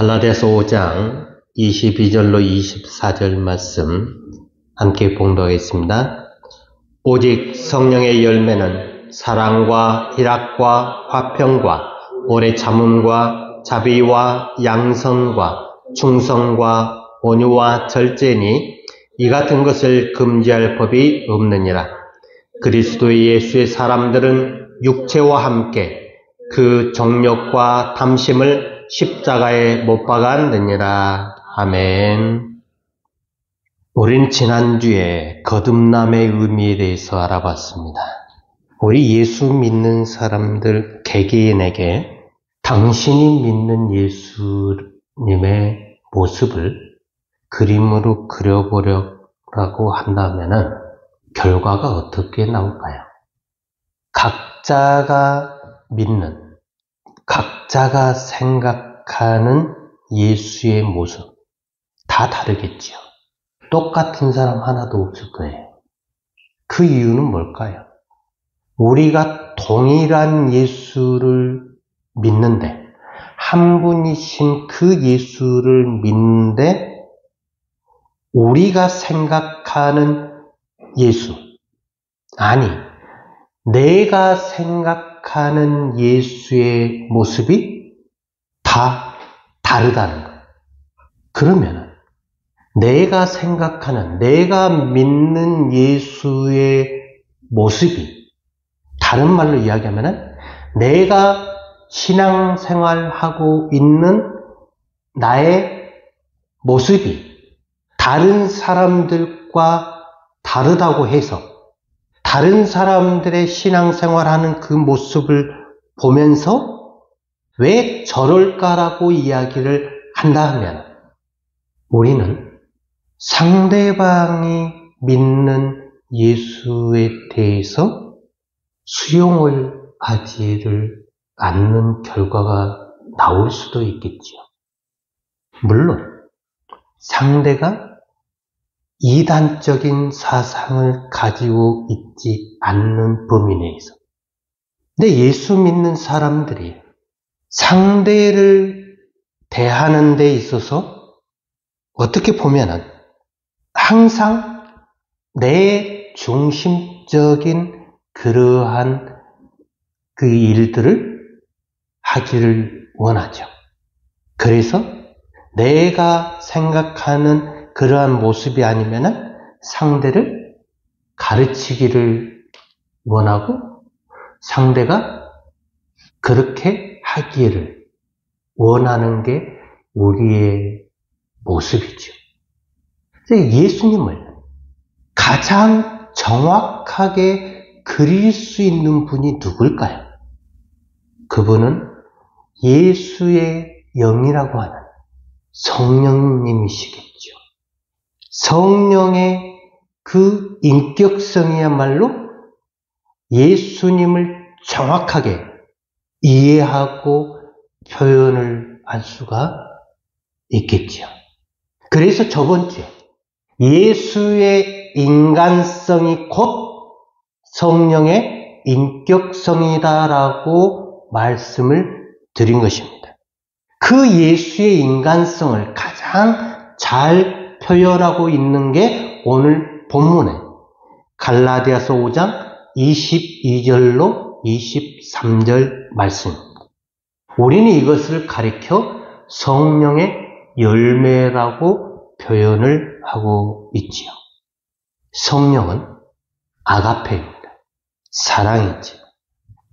갈라디아서 5장 22절로 24절 말씀 함께 봉독하겠습니다. 오직 성령의 열매는 사랑과 희락과 화평과 오래 참음과 자비와 양선과 충성과 온유와 절제니 이 같은 것을 금지할 법이 없느니라. 그리스도 예수의 사람들은 육체와 함께 그 정욕과 탐심을 십자가에 못 박았느니라. 아멘. 우린 지난주에 거듭남의 의미에 대해서 알아봤습니다. 우리 예수 믿는 사람들 개개인에게 당신이 믿는 예수님의 모습을 그림으로 그려보려고 한다면은 결과가 어떻게 나올까요? 각자가 믿는, 각자가 생각하는 예수의 모습 다 다르겠지요. 똑같은 사람 하나도 없을 거예요. 그 이유는 뭘까요? 우리가 동일한 예수를 믿는데, 한 분이신 그 예수를 믿는데 우리가 생각하는 예수, 아니 내가 생각하는 예수의 모습이 다 다르다는 거예요. 그러면 내가 생각하는, 내가 믿는 예수의 모습이, 다른 말로 이야기하면 내가 신앙생활하고 있는 나의 모습이 다른 사람들과 다르다고 해서 다른 사람들의 신앙생활하는 그 모습을 보면서 왜 저럴까라고 이야기를 한다 하면 우리는 상대방이 믿는 예수에 대해서 수용을 하지를 않는 결과가 나올 수도 있겠지요. 물론 상대가 이단적인 사상을 가지고 있지 않는 범위 내에서. 근데 예수 믿는 사람들이 상대를 대하는 데 있어서 어떻게 보면은 항상 내 중심적인 그러한 그 일들을 하기를 원하죠. 그래서 내가 생각하는 그러한 모습이 아니면은 상대를 가르치기를 원하고 상대가 그렇게 하기를 원하는 게 우리의 모습이죠. 예수님을 가장 정확하게 그릴 수 있는 분이 누굴까요? 그분은 예수의 영이라고 하는 성령님이시겠죠. 성령의 그 인격성이야말로 예수님을 정확하게 이해하고 표현을 할 수가 있겠지요. 그래서 저번 주에 예수의 인간성이 곧 성령의 인격성이다라고 말씀을 드린 것입니다. 그 예수의 인간성을 가장 잘 표현하고 있는 게 오늘 본문에 갈라디아서 5장 22절로 23절 말씀입니다. 우리는 이것을 가리켜 성령의 열매라고 표현을 하고 있지요. 성령은 아가페입니다. 사랑이지요.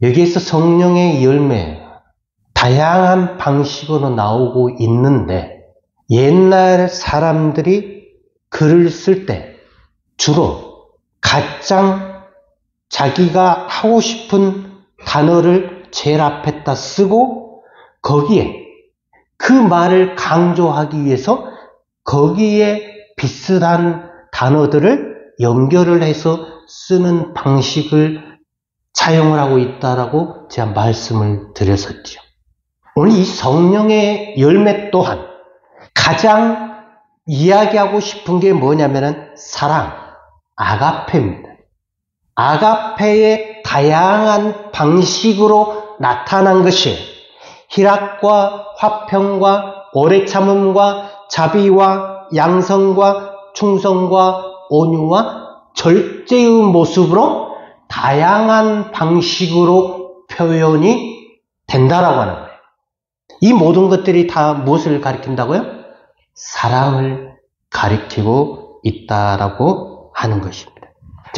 여기에서 성령의 열매 다양한 방식으로 나오고 있는데 옛날 사람들이 글을 쓸 때 주로 가장 자기가 하고 싶은 단어를 제일 앞에다 쓰고 거기에 그 말을 강조하기 위해서 거기에 비슷한 단어들을 연결을 해서 쓰는 방식을 사용을 하고 있다라고 제가 말씀을 드렸었죠. 오늘 이 성령의 열매 또한 가장 이야기하고 싶은 게 뭐냐면은 사랑, 아가페입니다. 아가페의 다양한 방식으로 나타난 것이 희락과 화평과 오래 참음과 자비와 양성과 충성과 온유와 절제의 모습으로 다양한 방식으로 표현이 된다라고 하는 거예요. 이 모든 것들이 다 무엇을 가리킨다고요? 사랑을 가리키고 있다라고 하는 것입니다.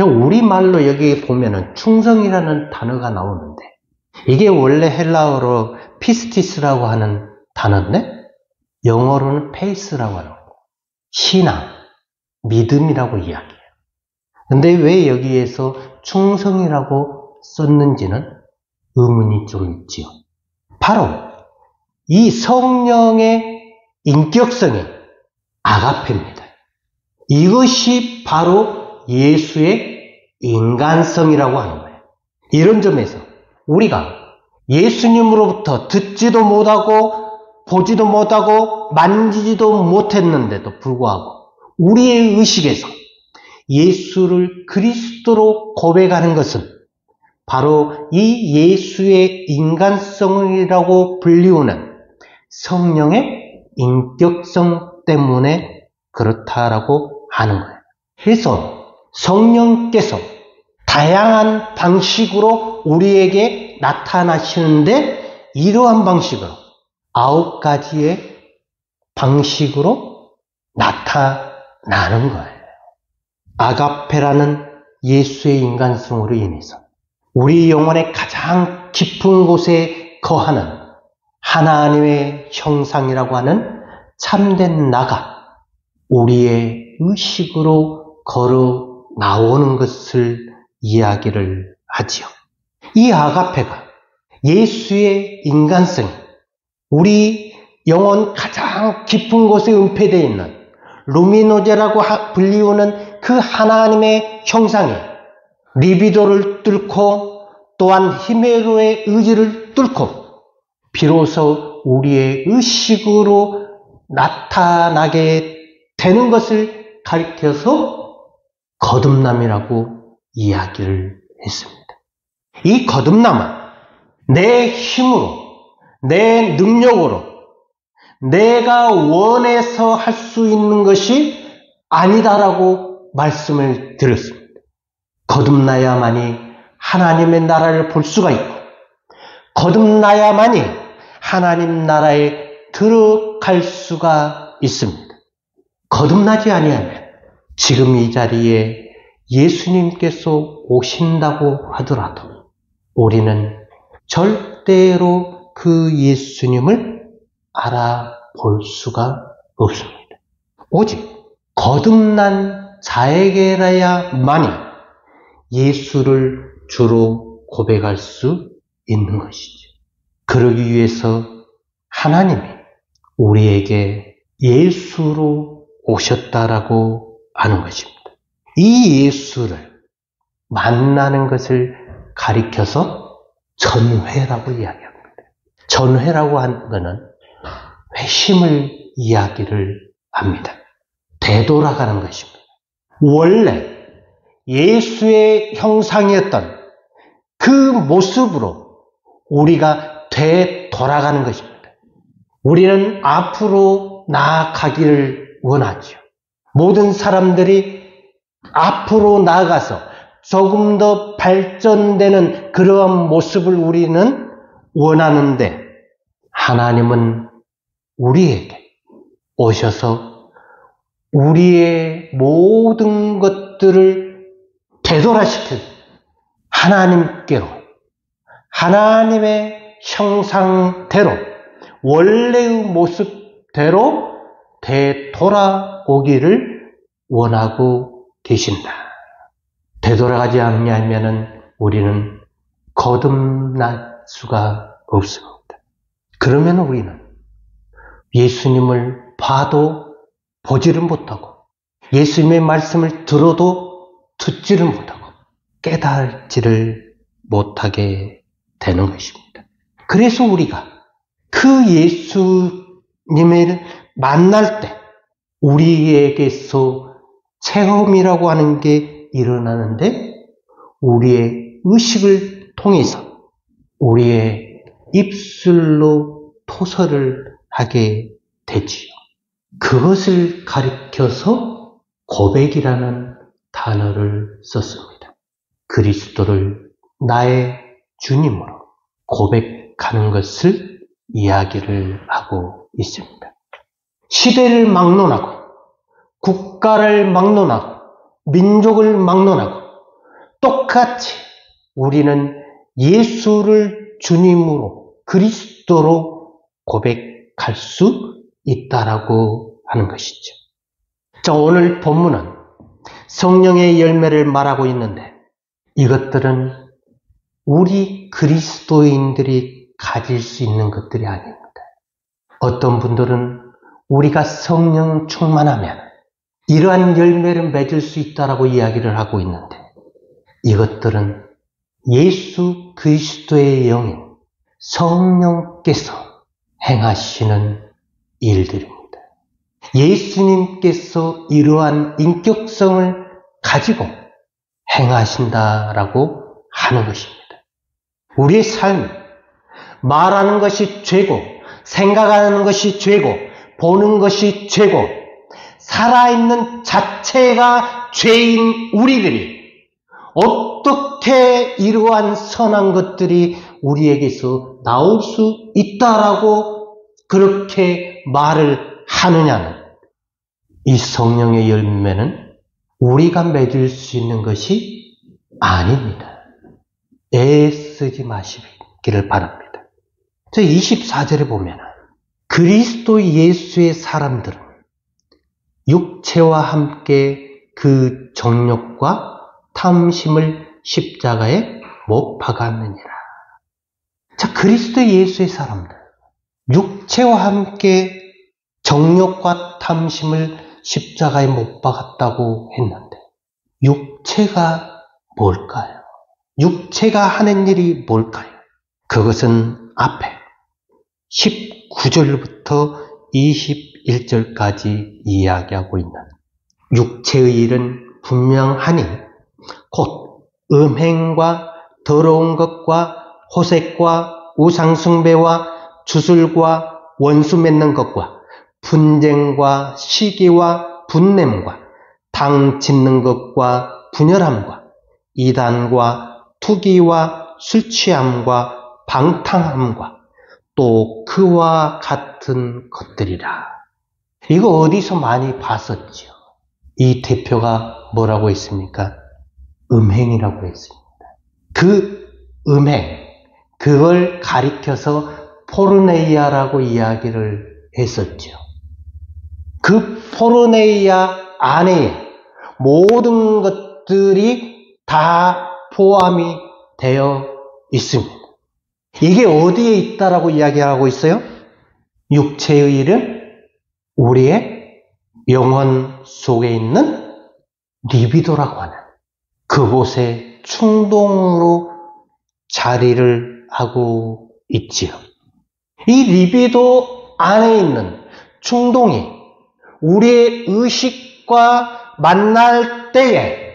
우리말로 여기 보면은 충성이라는 단어가 나오는데 이게 원래 헬라어로 피스티스라고 하는 단어인데 영어로는 페이스라고 하는 거고 신앙, 믿음이라고 이야기해요. 근데 왜 여기에서 충성이라고 썼는지는 의문이 좀 있지요. 바로 이 성령의 인격성이 아가페입니다. 이것이 바로 예수의 인간성이라고 하는 거예요. 이런 점에서 우리가 예수님으로부터 듣지도 못하고 보지도 못하고 만지지도 못했는데도 불구하고 우리의 의식에서 예수를 그리스도로 고백하는 것은 바로 이 예수의 인간성이라고 불리우는 성령의 인격성 때문에 그렇다라고 하는 거예요. 그래서 성령께서 다양한 방식으로 우리에게 나타나시는데 이러한 방식으로 9가지의 방식으로 나타나는 거예요. 아가페라는 예수의 인간성으로 인해서 우리 영혼의 가장 깊은 곳에 거하는 하나님의 형상이라고 하는 참된 나가 우리의 의식으로 걸어 나오는 것을 이야기를 하지요. 이 아가페가 예수의 인간성이 우리 영혼 가장 깊은 곳에 은폐되어 있는 루미노제라고 불리우는 그 하나님의 형상이 리비도를 뚫고 또한 히메로의 의지를 뚫고 비로소 우리의 의식으로 나타나게 되는 것을 가리켜서 거듭남이라고 이야기를 했습니다. 이 거듭남은 내 힘으로, 내 능력으로, 내가 원해서 할 수 있는 것이 아니다라고 말씀을 드렸습니다. 거듭나야만이 하나님의 나라를 볼 수가 있고 거듭나야만이 하나님 나라에 들어갈 수가 있습니다. 거듭나지 아니하면 지금 이 자리에 예수님께서 오신다고 하더라도 우리는 절대로 그 예수님을 알아볼 수가 없습니다. 오직 거듭난 자에게라야만이 예수를 주로 고백할 수 있는 것이죠. 그러기 위해서 하나님이 우리에게 예수로 오셨다라고 하는 것입니다. 이 예수를 만나는 것을 가리켜서 전회라고 이야기합니다. 전회라고 하는 것은 회심을 이야기를 합니다. 되돌아가는 것입니다. 원래 예수의 형상이었던 그 모습으로 우리가 되돌아가는 것입니다. 우리는 앞으로 나아가기를 원하죠. 모든 사람들이 앞으로 나아가서 조금 더 발전되는 그러한 모습을 우리는 원하는데 하나님은 우리에게 오셔서 우리의 모든 것들을 되돌아시켜 하나님께로 하나님의 형상대로 원래의 모습대로 되돌아오기를 원하고 계신다. 되돌아가지 않냐면은 우리는 거듭날 수가 없습니다. 그러면 우리는 예수님을 봐도 보지를 못하고 예수님의 말씀을 들어도 듣지를 못하고 깨달지를 못하게 되는 것입니다. 그래서 우리가 그 예수님을 만날 때 우리에게서 체험이라고 하는 게 일어나는데 우리의 의식을 통해서 우리의 입술로 토설을 하게 되지요. 그것을 가리켜서 고백이라는 단어를 썼습니다. 그리스도를 나의 주님으로 고백하는 것을 이야기를 하고 있습니다. 시대를 막론하고 국가를 막론하고 민족을 막론하고 똑같이 우리는 예수를 주님으로 그리스도로 고백할 수 있다라고 하는 것이죠. 자, 오늘 본문은 성령의 열매를 말하고 있는데 이것들은 우리 그리스도인들이 가질 수 있는 것들이 아닙니다. 어떤 분들은 우리가 성령 충만하면 이러한 열매를 맺을 수 있다라고 이야기를 하고 있는데 이것들은 예수 그리스도의 영인 성령께서 행하시는 일들입니다. 예수님께서 이러한 인격성을 가지고 행하신다라고 하는 것입니다. 우리의 삶, 말하는 것이 죄고, 생각하는 것이 죄고, 보는 것이 죄고, 살아있는 자체가 죄인 우리들이 어떻게 이러한 선한 것들이 우리에게서 나올 수 있다라고 그렇게 말을 하느냐는 이 성령의 열매는 우리가 맺을 수 있는 것이 아닙니다. 애쓰지 마시기를 바랍니다. 저 24절에 보면 그리스도 예수의 사람들은 육체와 함께 그 정욕과 탐심을 십자가에 못 박았느니라. 자, 그리스도 예수의 사람들, 육체와 함께 정욕과 탐심을 십자가에 못 박았다고 했는데 육체가 뭘까요? 육체가 하는 일이 뭘까요? 그것은 앞에 19절부터 21절까지 이야기하고 있는 육체의 일은 분명하니 곧 음행과 더러운 것과 호색과 우상숭배와 주술과 원수 맺는 것과 분쟁과 시기와 분냄과 당 짓는 것과 분열함과 이단과 투기와 술취함과 방탕함과 또 그와 같은 것들이라. 이거 어디서 많이 봤었죠? 이 대표가 뭐라고 했습니까? 음행이라고 했습니다. 그 음행, 그걸 가리켜서 포르네이아라고 이야기를 했었죠. 그 포르네이아 안에 모든 것들이 다 포함이 되어 있습니다. 이게 어디에 있다라고 이야기하고 있어요? 육체의 일은 우리의 영혼 속에 있는 리비도라고 하는 그곳에 충동으로 자리를 하고 있지요. 이 리비도 안에 있는 충동이 우리의 의식과 만날 때에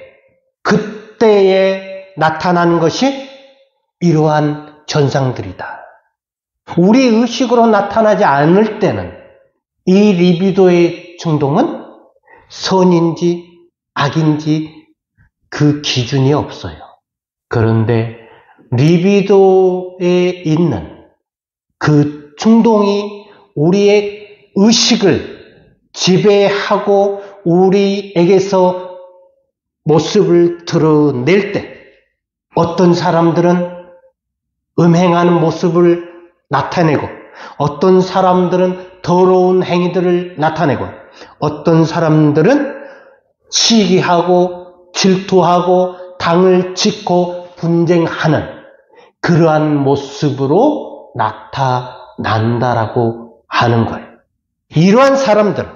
그때에 나타나는 것이 이러한 현상들이다. 우리 의식으로 나타나지 않을 때는 이 리비도의 충동은 선인지 악인지 그 기준이 없어요. 그런데 리비도에 있는 그 충동이 우리의 의식을 지배하고 우리에게서 모습을 드러낼 때 어떤 사람들은 음행하는 모습을 나타내고 어떤 사람들은 더러운 행위들을 나타내고 어떤 사람들은 시기하고 질투하고 당을 짓고 분쟁하는 그러한 모습으로 나타난다라고 하는 거예요. 이러한 사람들은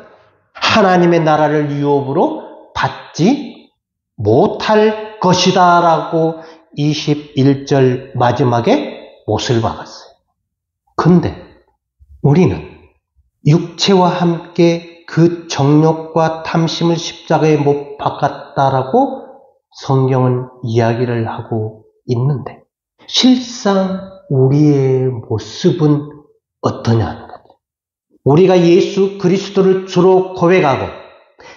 하나님의 나라를 유업으로 받지 못할 것이다 라고 21절 마지막에 못을 박았어요. 근데 우리는 육체와 함께 그 정욕과 탐심을 십자가에 못 박았다라고 성경은 이야기를 하고 있는데 실상 우리의 모습은 어떠냐는 거죠. 우리가 예수 그리스도를 주로 고백하고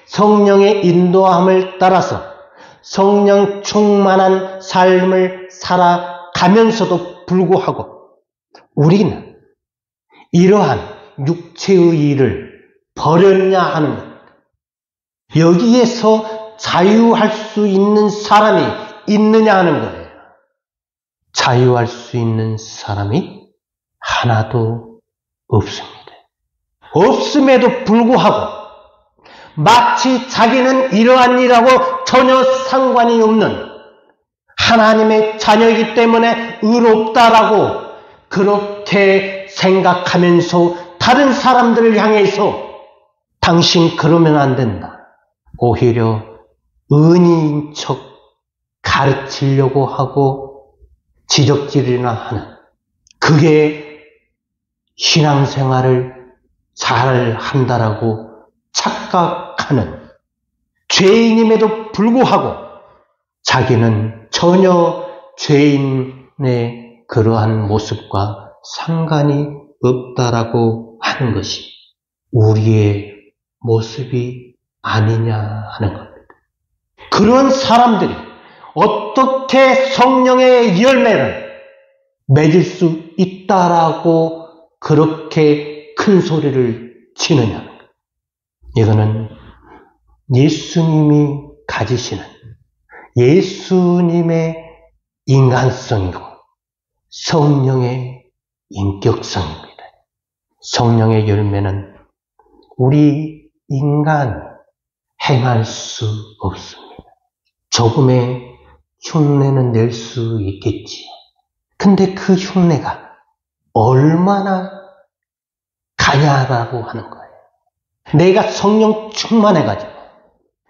성령의 인도함을 따라서 성령 충만한 삶을 살아가면서도 불구하고 우리는 이러한 육체의 일을 버렸냐 하는 것, 여기에서 자유할 수 있는 사람이 있느냐 하는 거예요. 자유할 수 있는 사람이 하나도 없습니다. 없음에도 불구하고 마치 자기는 이러한 일하고 전혀 상관이 없는 하나님의 자녀이기 때문에 의롭다라고 그렇게 생각하면서 다른 사람들을 향해서 당신 그러면 안 된다. 오히려 은희인 척 가르치려고 하고 지적질이나 하는, 그게 신앙생활을 잘 한다라고 착각하는 죄인임에도 불구하고 자기는 전혀 죄인의 그러한 모습과 상관이 없다라고 하는 것이 우리의 모습이 아니냐 하는 겁니다. 그런 사람들이 어떻게 성령의 열매를 맺을 수 있다라고 그렇게 큰 소리를 치느냐. 이거는 예수님이 가지시는 예수님의 인간성이고 성령의 인격성입니다. 성령의 열매는 우리 인간 행할 수 없습니다. 조금의 흉내는 낼 수 있겠지. 근데 그 흉내가 얼마나 가냐라고 하는 거예요. 내가 성령 충만해가지고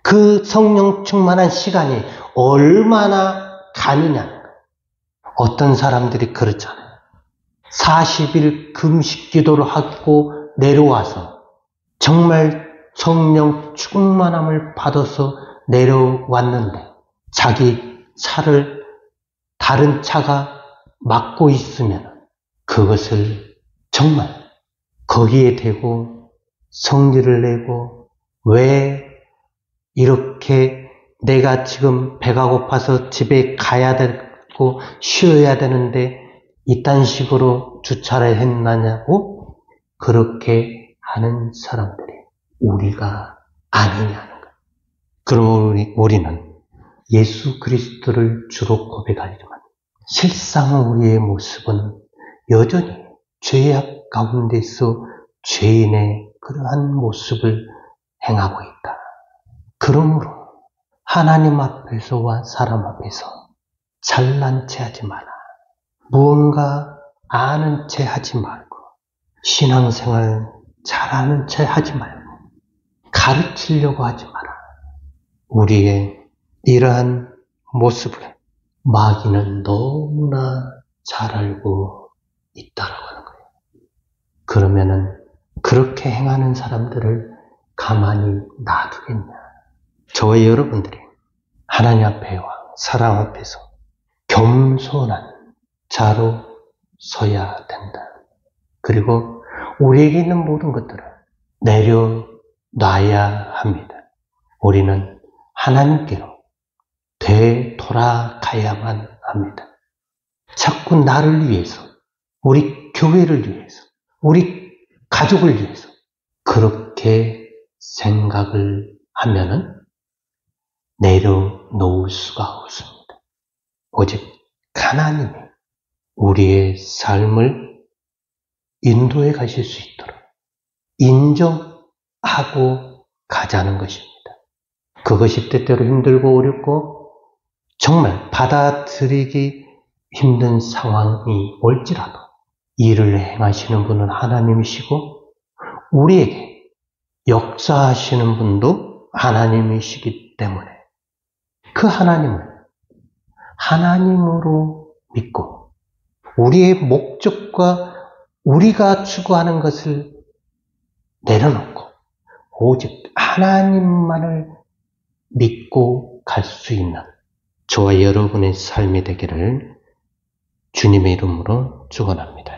그 성령 충만한 시간이 얼마나 가느냐는 거예요. 어떤 사람들이 그렇잖아요. 40일 금식 기도를 하고 내려와서 정말 성령 충만함을 받아서 내려왔는데 자기 차를 다른 차가 막고 있으면 그것을 정말 거기에 대고 성질을 내고 왜 이렇게 내가 지금 배가 고파서 집에 가야 되고 쉬어야 되는데 이딴 식으로 주차를 했느냐고 그렇게 하는 사람들이 우리가 아니냐는 거예요. 그럼 우리는 예수 그리스도를 주로 고백하지만 실상 우리의 모습은 여전히 죄악 가운데서 죄인의 그러한 모습을 행하고 있다. 그러므로 하나님 앞에서와 사람 앞에서 잘난 체 하지 마라. 무언가 아는 체 하지 말고 신앙생활 잘하는 체 하지 말고 가르치려고 하지 마라. 우리의 이러한 모습을 마귀는 너무나 잘 알고 있다라고 하는 거예요. 그러면은 그렇게 행하는 사람들을 가만히 놔두겠냐. 저와 여러분들이 하나님 앞에와 사람 앞에서 겸손한 자로 서야 된다. 그리고 우리에게 있는 모든 것들을 내려놔야 합니다. 우리는 하나님께로 되돌아가야만 합니다. 자꾸 나를 위해서, 우리 교회를 위해서, 우리 가족을 위해서 그렇게 생각을 하면은 내려놓을 수가 없습니다. 오직 하나님이 우리의 삶을 인도해 가실 수 있도록 인정하고 가자는 것입니다. 그것이 때때로 힘들고 어렵고 정말 받아들이기 힘든 상황이 올지라도 일을 행하시는 분은 하나님이시고 우리에게 역사하시는 분도 하나님이시기 때문에 그 하나님을 하나님으로 믿고 우리의 목적과 우리가 추구하는 것을 내려놓고 오직 하나님만을 믿고 갈 수 있는 저와 여러분의 삶이 되기를 주님의 이름으로 축원합니다.